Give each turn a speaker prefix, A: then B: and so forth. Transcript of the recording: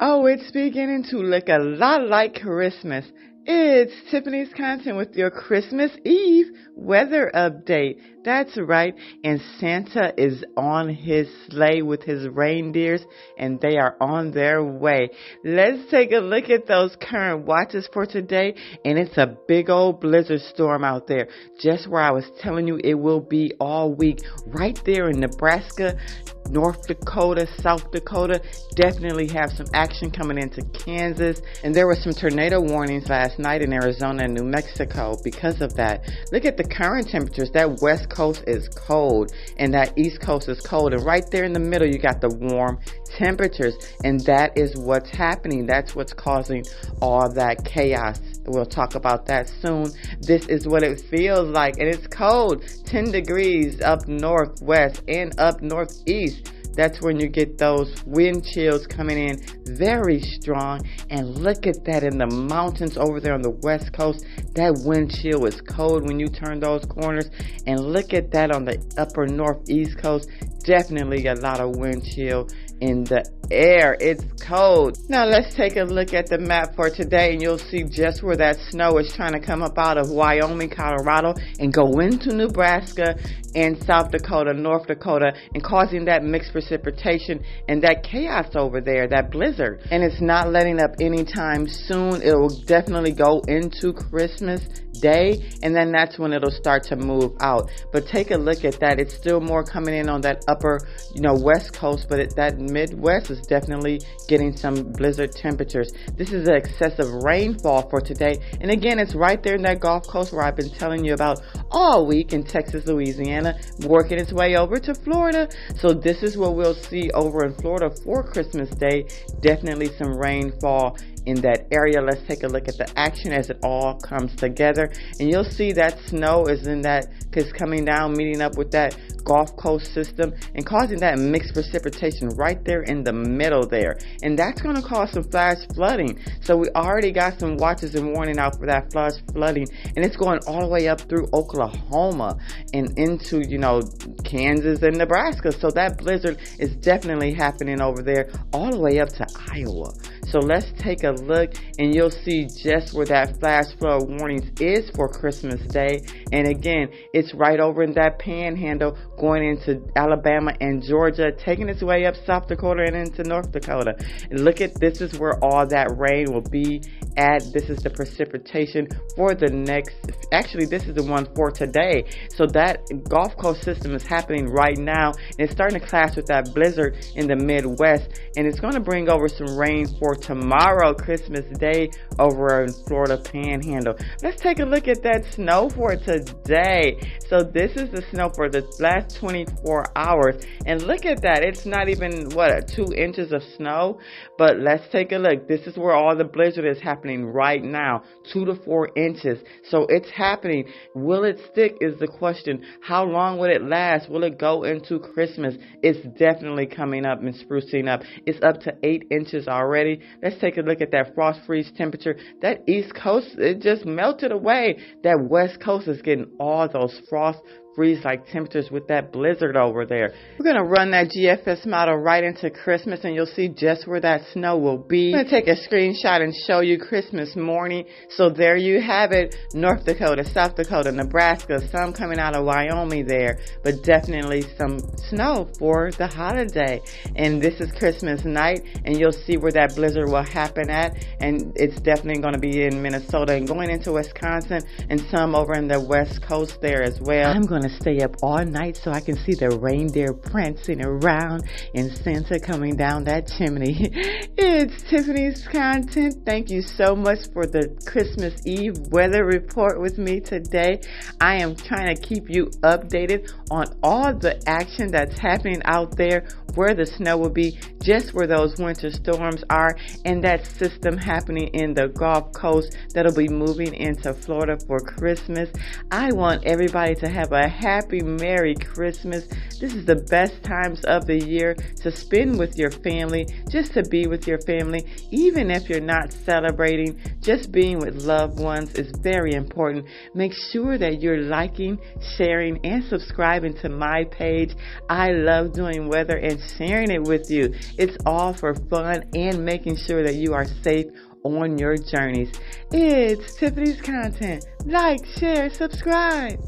A: Oh, it's beginning to look a lot like Christmas. It's Tiffany's content with your Christmas Eve weather update. That's right. And Santa is on his sleigh with his reindeers, and they are on their way. Let's take a look at those current watches for today. And it's a big old blizzard storm out there, just where I was telling you it will be all week, right there in Nebraska, North Dakota, South Dakota. Definitely have some action coming into Kansas. And there were some tornado warnings last night in Arizona and New Mexico because of that. Look at the current temperatures. That west coast is cold and that east coast is cold. And right there in the middle, you got the warm temperatures. And that is what's happening. That's what's causing all that chaos. We'll talk about that soon. This is what it feels like. And it's cold. 10 degrees up northwest and up northeast. That's when you get those wind chills coming in very strong. And look at that in the mountains over there on the west coast. That wind chill is cold when you turn those corners. And look at that on the upper northeast coast. Definitely a lot of wind chill in the air. It's cold. Now let's take a look at the map for today, and you'll see just where that snow is trying to come up out of Wyoming, Colorado, and go into Nebraska and South Dakota, North Dakota, and causing that mixed precipitation and that chaos over there, that blizzard. And it's not letting up anytime soon. It will definitely go into Christmas Day, and then that's when it'll start to move out. But take a look at that. It's still more coming in on that upper, west coast, but that Midwest is definitely getting some blizzard temperatures. This is an excessive rainfall for today. And again, it's right there in that Gulf Coast where I've been telling you about all week in Texas, Louisiana, working its way over to Florida. So this is what we'll see over in Florida for Christmas Day. Definitely some rainfall in that area. Let's take a look at the action as it all comes together. And you'll see that snow is coming down, meeting up with that Gulf Coast system and causing that mixed precipitation right there in the middle there. And that's going to cause some flash flooding. So we already got some watches and warning out for that flash flooding. And it's going all the way up through Oklahoma and into, Kansas and Nebraska. So that blizzard is definitely happening over there all the way up to Iowa. So let's take a look, and you'll see just where that flash flood warnings is for Christmas Day. And again, it's right over in that panhandle going into Alabama and Georgia, taking its way up South Dakota and into North Dakota. And look at this is where all that rain will be at. This is the precipitation for the next, actually this is the one for today. So that Gulf Coast system is happening right now, and it's starting to clash with that blizzard in the Midwest, and it's going to bring over some rain for tomorrow, Christmas Day, over in Florida Panhandle. Let's take a look at that snow for today. So this is the snow for the last 24 hours, and look at that. It's not even 2 inches of snow, but let's take a look. This is where all the blizzard is happening right now, 2 to 4 inches. So it's happening. Will it stick is the question. How long will it last? Will it go into Christmas? It's definitely coming up and sprucing up. It's up to 8 inches already. Let's take a look at that frost freeze temperature. That east coast, it just melted away. That west coast is getting all those frost freeze-like temperatures with that blizzard over there. We're going to run that GFS model right into Christmas, and you'll see just where that snow will be. I'm going to take a screenshot and show you Christmas morning. So there you have it. North Dakota, South Dakota, Nebraska, some coming out of Wyoming there, but definitely some snow for the holiday. And this is Christmas night, and you'll see where that blizzard will happen at, and it's definitely going to be in Minnesota and going into Wisconsin and some over in the west coast there as well. I'm going to stay up all night so I can see the reindeer prancing around and Santa coming down that chimney. It's Tiffany's content. Thank you so much for the Christmas Eve weather report with me today. I am trying to keep you updated on all the action that's happening out there, where the snow will be, just where those winter storms are, and that system happening in the Gulf Coast that'll be moving into Florida for Christmas. I want everybody to have a a happy, Merry Christmas. This is the best times of the year to spend with your family, just to be with your family. Even if you're not celebrating, just being with loved ones is very important. Make sure that you're liking, sharing, and subscribing to my page. I love doing weather and sharing it with you. It's all for fun and making sure that you are safe on your journeys. It's Tiffanys Content. Like, share, subscribe.